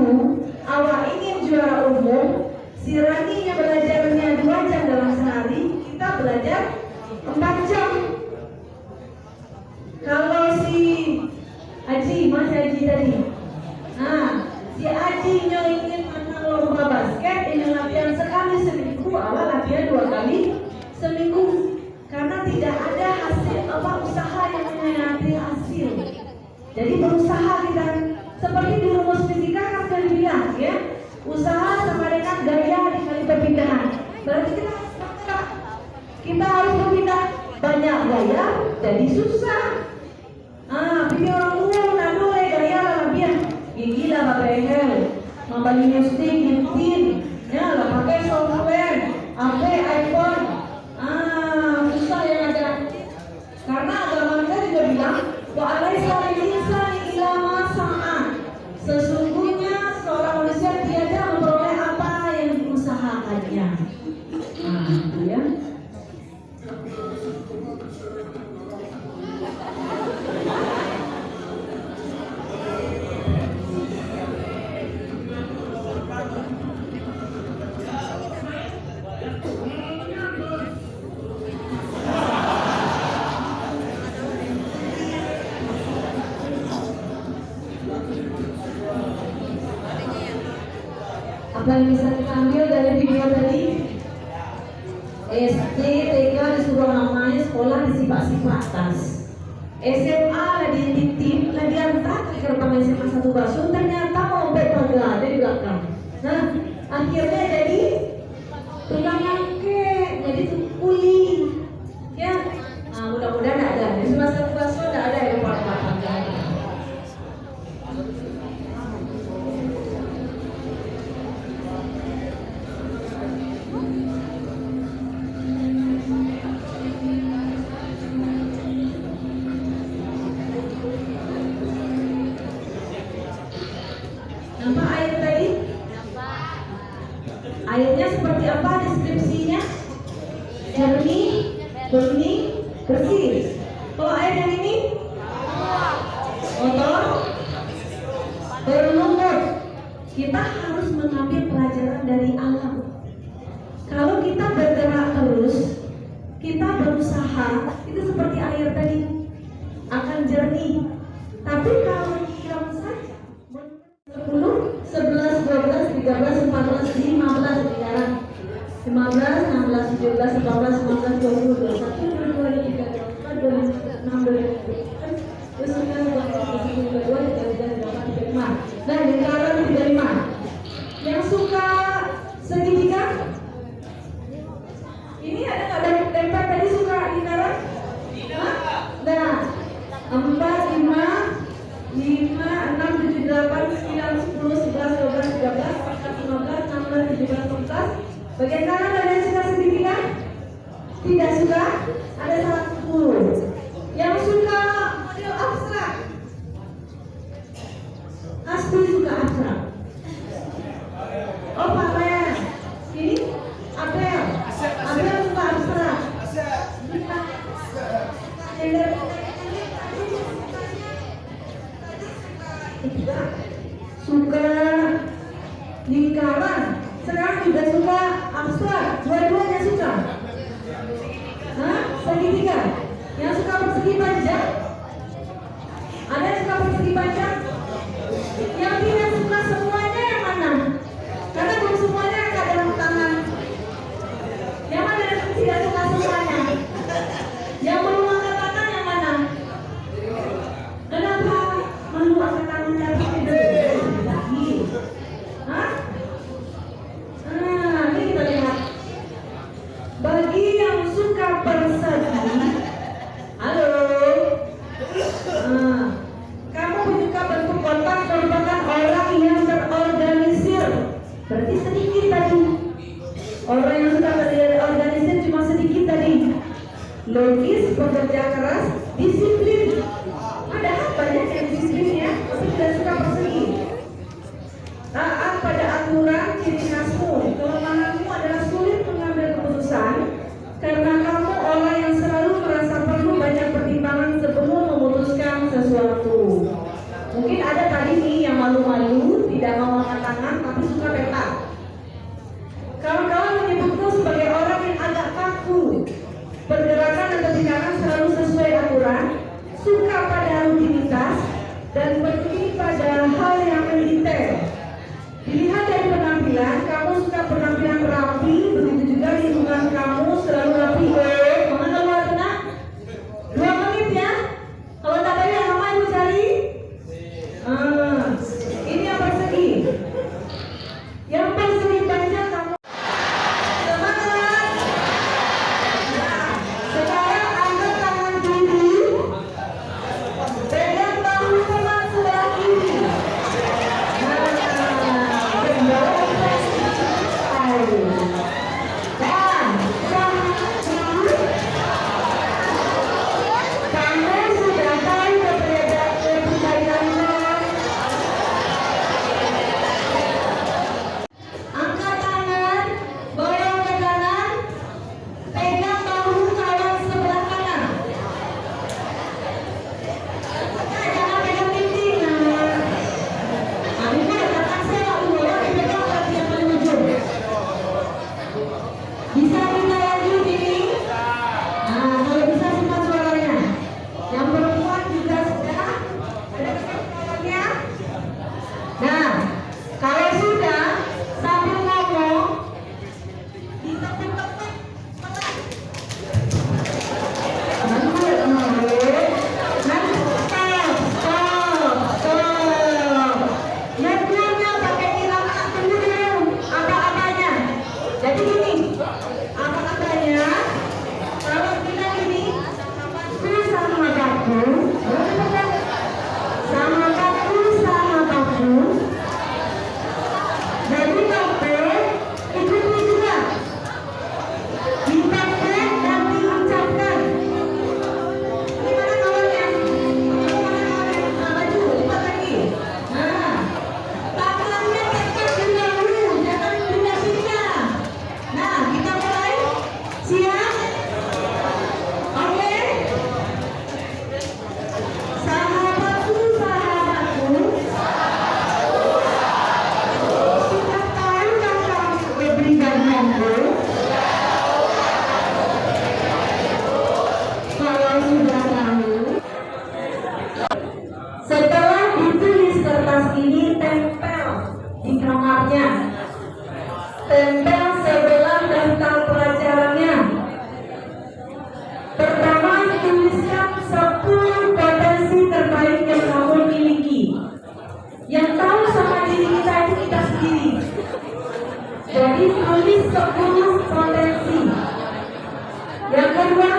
awak ingin juara umum, si Rani yang belajarnya 2 jam dalam sehari, kita belajar 4 jam. Kalau si Aji, Mas Aji tadi, si Aji yang ingin menang lomba basket, ingin latihan sekali seminggu, awak latihan 2 kali seminggu. Karena tidak ada hasil usaha yang menyertai hasil. Jadi berusaha kita, seperti di rumus fisika kan sudah dibilang ya, usaha sama dengan gaya dikali perpindahan. Berarti kita harus bergerak. Kita harus berpindah. Banyak gaya jadi susah. Pilih orang tua nak boleh gaya lah biar gigi lah pakai hel, membeli lipstick, liptin, ya lah pakai software, iPhone. Susah yang ada. Karena agama kita juga bilang wa alaisa lil insani illa ma sa'a. Sesungguhnya seorang manusia tiada memperoleh apa yang diusahakannya. Itu ya. Apa yang bisa kita ambil dari video tadi? SD, TK disuruh namanya sekolah disipak-sipak tas. SMA lah diintip, lah diantar ke depan SMA 1 Basung, ternyata mau berpagar di belakang. Nah, akhirnya jadi tukang angke, jadi kuli. Ya, mudah-mudahan tidak ada. Di SMA 1 Basung tidak ada yang berpagar. seperti apa deskripsinya? Jernih, bening, bersih. Kalau air yang ini kotor, berlumut. Kita harus mengambil pelajaran dari alam. Kalau kita bergerak terus, kita berusaha, itu seperti air tadi akan jernih. Tapi kalau diam saja, 10, 11, 12, 13, 14, 15 sekarang 15, 16, 17, 18, 19, 20, 21, 22, 23, 24, 25, 26, 27, 28, 29, 30. Nah, lingkaran 35. Yang suka segitiga? Ini ada nggak dari tempat tadi suka lingkaran? Nah, 4, 5, 6, 7, 8, 9, 10, 11, 12, 13, 14, 15, 16, 17, 18. Bagian kanan ada yang suka segitiga? Tidak suka? Ada 1. Yang suka model abstrak? Asli suka abstrak. Oh, Pak Ren. Ini Abel. Abel suka abstrak. Suka lingkaran. Sekarang juga suka abstrak. Dua-duanya suka. Hah? Segitiga. Yang suka persegi panjang? Ada yang suka persegi panjang? Yang tidak suka semuanya yang mana? Karena belum semuanya ada dalam tangan. Yang mana yang tidak suka semuanya? Yang belum angkat tangan yang mana? Kenapa malu angkat tangan tapi tidak lagi? Hah? Nah, ini kita lihat. Bagi yang suka persegi, halo. Kamu menyuka bentuk kotak merupakan orang yang terorganisir. Berarti sedikit tadi. Orang yang suka terorganisir cuma sedikit tadi. Logis, bekerja keras, disiplin. Padahal banyak yang disiplin ya, tapi tidak suka persegi. Taat pada aturan, ciri khasmu. Kelemahanmu adalah sulit mengambil keputusan karena kamu orang yang selalu merasa perlu banyak pertimbangan sebelum memutuskan sesuatu. Mungkin ada tadi nih yang malu-malu, tidak mau angkat tangan, tapi suka peta. Kawan-kawan menyebutku sebagai orang yang agak kaku. Pergerakan dan kebijakan selalu sesuai aturan, suka pada rutinitas, dan peduli pada hal yang mendetail. Dilihat dari penampilan, kamu suka penampilan rapi, begitu juga lingkungan kamu selalu rapi. Mana keluar kena? 2 menit ya. Kalau tak ada yang lama ibu cari. Ini yang persegi. Yang persegi panjang kamu. Semangat. Nah, sekarang angkat tangan kiri. Pegang bahu teman sebelah kiri. Bisa kita lanjut ini? Nah, kalau bisa cepat suaranya. Yang perempuan juga sudah ada kawannya. Nah, kalau sudah sambil ngomong ditepuk-tepuk. Networknya pakai irama dulu apa-apanya. Jadi gini, apa-apanya kalau kita ini sama baku, sama baku, sama baku. Jadi baku ikuti juga, dipaksa dan diucapkan. Gimana kawannya? Nah, maju, cepat lagi. Nah, tangannya tekan dulu, jangan pindah-pindah. tulis 10 potensi. Yang kedua,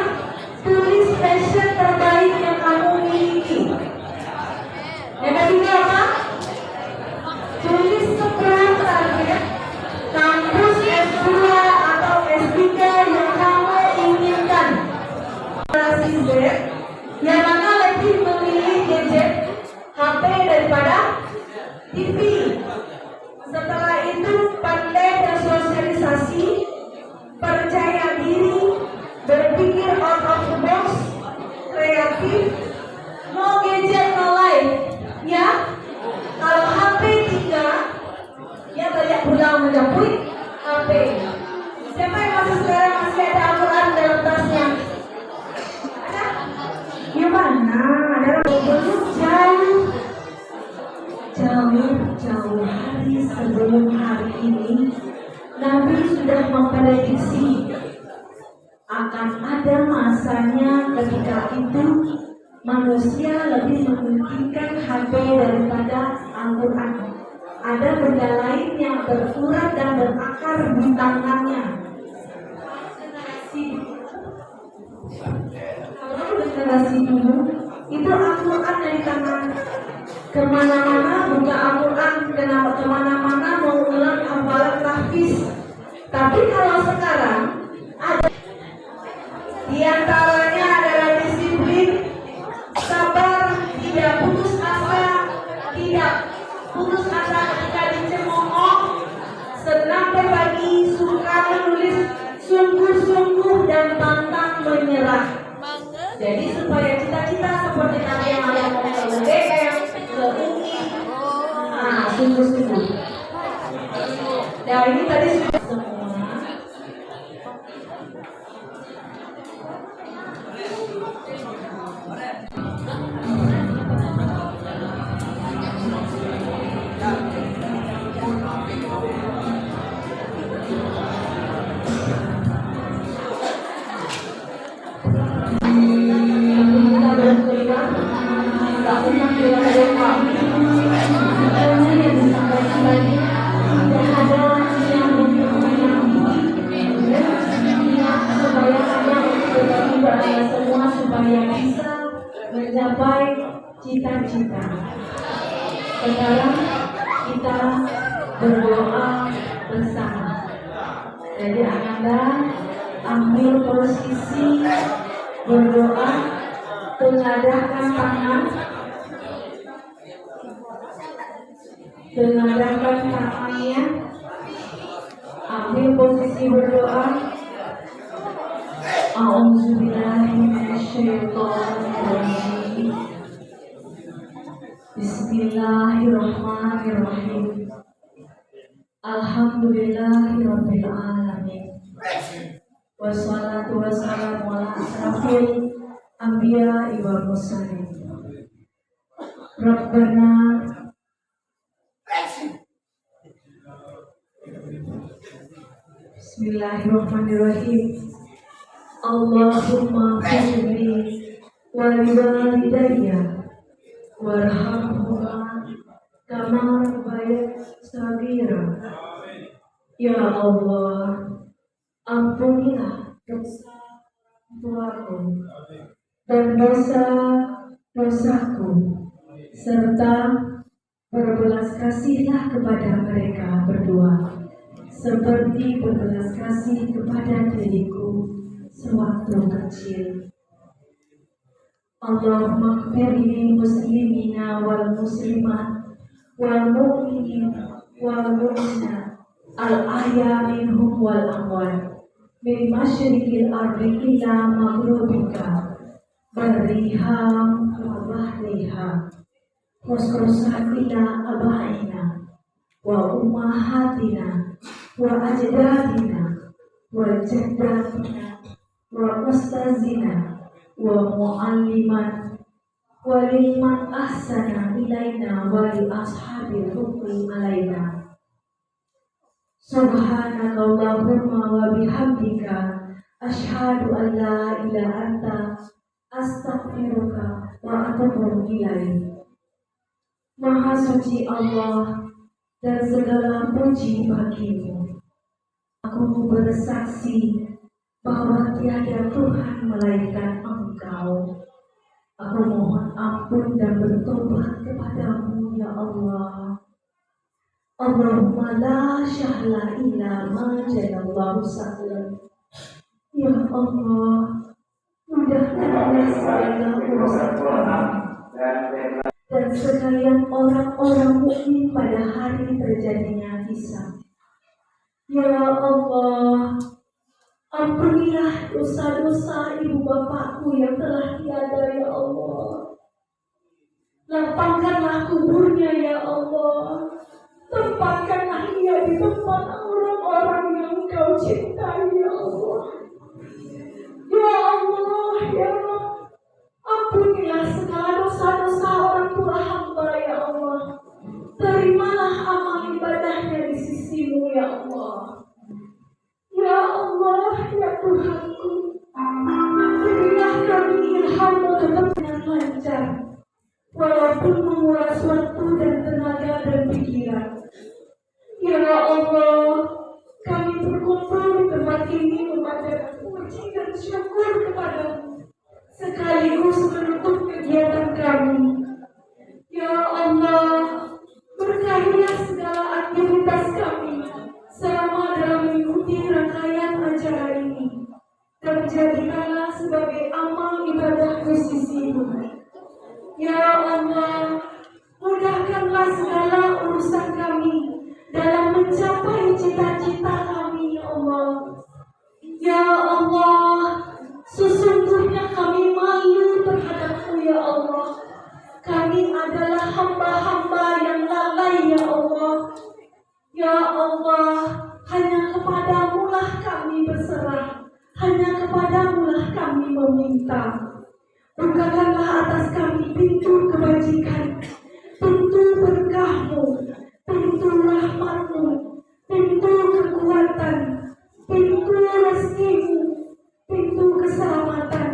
tulis passion terbaik yang kamu miliki. Yang ketiga apa? Tulis 10 target kampus S2 atau S3 yang kamu inginkan. Generasi Z yang mana lebih memilih gadget HP daripada TV. Setelah itu pandai bersosialisasi, percaya diri, berpikir out of the box, kreatif, no gadget no life. Ya, kalau HP 3, ya banyak pulang menjapui HP. Siapa yang masih ada Al-Quran dalam tasnya? Ada? Gimana? Ada belum jauh hari sebelum hari ini, Nabi sudah memprediksi akan ada masanya ketika itu manusia lebih mementingkan HP daripada Al-Quran. Ada benda lain yang berurat dan berakar di tangannya. Kalau generasi dulu itu Al-Quran dari tangan, kemana-mana buka Al-Quran, kemana-mana mengulang hafalan tahfiz. Tapi kalau sekarang ada di antaranya adalah disiplin, sabar, tidak putus asa ketika dicemooh, senang berbagi, suka menulis, sungguh-sungguh dan pantang menyerah. Jadi supaya cita-cita seperti tadi yang ada ngomong ke UGM, ke UI, sungguh-sungguh. Nah ini tadi sudah semua. Supaya bisa mencapai cita-cita. Sekarang kita berdoa bersama. Jadi Anda ambil posisi berdoa, tengadahkan tangan, tangannya, ambil posisi berdoa. A'udzubillahiminasyaitonirrajim. Bismillahirrahmanirrahim. Alhamdulillahirabbil alamin. Wassalatu wassalamu ala asrafil anbiya'i wal mursalin. Rabbana Bismillahirrahmanirrahim. Allahumma firli waliwalidayya warhamhuma kama rabbayani shaghira. Ya Allah, ampunilah dosa tuaku dan dosa-dosaku, serta berbelas kasihlah kepada mereka berdua, seperti berbelas kasih kepada diriku sewaktu kecil. Allahumma ighfirli muslimina wal muslimat wal mu'minin wal mu'minat al ahya minhum wal amwat min masyriqil ardi ila maghribika barriham wa bahriha wasqursa ila abaina wa ummahatina wa ajdadina wa jaddatina wa ustazina wa mu'alliman wa liman ahsana ilaina wa li ashabil hukmi alaina. Subhanaka Allahumma wa bihamdika asyhadu an la ilaha anta astaghfiruka wa atubu ilaik. Maha suci Allah dan segala puji bagimu. Aku bersaksi bahwa tiada Tuhan melainkan Engkau. Aku mohon ampun dan bertobat kepadamu, ya Allah. Allahumma la syahla illa ma ja'alallahu sahlan. Ya Allah, mudahkanlah segala urusan kami dan sekalian orang-orang mukmin pada hari terjadinya hisab. Ya Allah, ampunilah dosa-dosa ibu bapakku yang telah tiada, ya Allah. Lapangkanlah kuburnya, ya Allah. Tempatkanlah ia di tempat orang-orang yang Kau cintai, ya Allah. Ya Allah, ya Allah, ampunilah segala dosa-dosa orang tua hamba, ya Allah. Terimalah amal ibadahnya di sisi-Mu, ya Allah. Ya Allah, ya Tuhanku, berilah kami ilham-Mu tetap dengan lancar, walaupun menguras waktu dan tenaga dan pikiran. Ya Allah, kami berkumpul di tempat ini memanjatkan puji dan syukur kepadamu, sekaligus menutup kegiatan kami. Ya Allah, berkahilah segala aktivitas kami selama dalam mengikuti rangkaian acara ini, dan jadikanlah sebagai amal ibadah di sisi-Mu. Ya Allah, mudahkanlah segala urusan kami dalam mencapai cita-cita kami, ya Allah. Ya Allah, sesungguhnya kami malu terhadap-Mu, ya Allah. Kami adalah hamba-hamba yang lalai, ya Allah. Ya Allah, hanya kepadamu lah kami berserah, hanya kepadamu lah kami meminta. Bukakanlah atas kami pintu kebajikan, pintu berkah-Mu, pintu rahmat-Mu, pintu kekuatan, pintu rezeki-Mu, pintu keselamatan,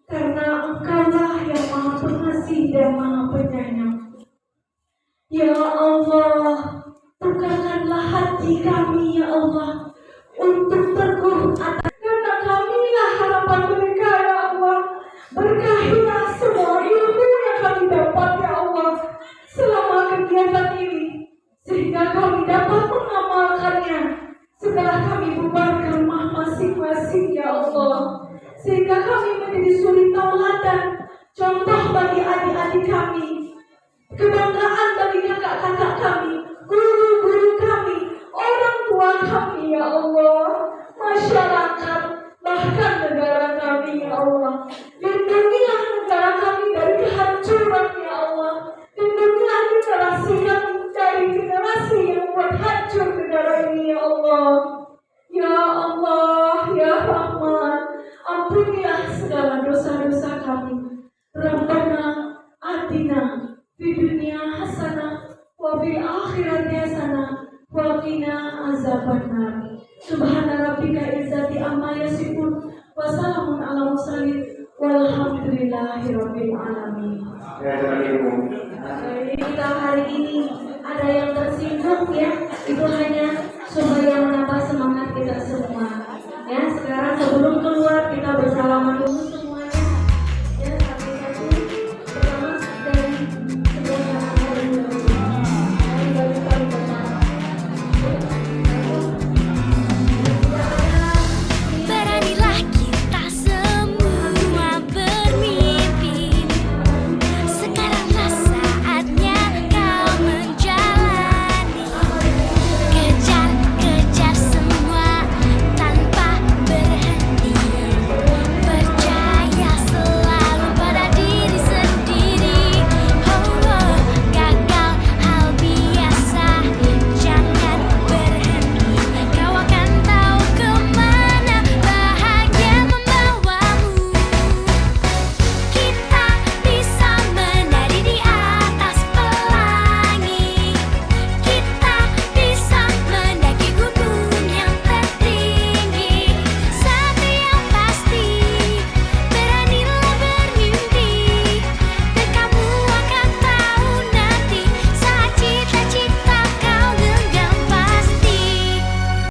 karena Engkau-lah yang Maha Pengasih dan Maha Penyayang. Ya Allah, bukakanlah hati kami, ya Allah, untuk teguh atas, karena kamilah harapan mereka, ya Allah. Berkahilah semua ilmu yang kami dapat, ya Allah, selama kegiatan ini, sehingga kami dapat mengamalkannya setelah kami bubar ke rumah masing-masing, ya Allah. Sehingga kami menjadi suri tauladan, contoh bagi adik-adik kami, kebanggaan bagi kakak-kakak kami, guru-guru kami, orang tua kami, ya Allah, masyarakat, bahkan negara kami, ya Allah. Lindungilah negara kami dari kehancuran, ya Allah. Lindungilah generasi kami dari generasi yang buat hancur negara ini, ya Allah. Ya Allah, ya Rahman, ampunilah segala dosa-dosa kami. Rabbana atina fid dunya hasanah wa fil akhirati hasanah wa qina azabannar. Subhana rabbika izzati amma yasifun wa salamun ala mursalin walhamdulillahi rabbil alamin. Kita hari ini ada yang tersinggung, ya, itu hanya supaya menambah semangat kita semua. Ya, sekarang sebelum keluar kita bersalaman dulu.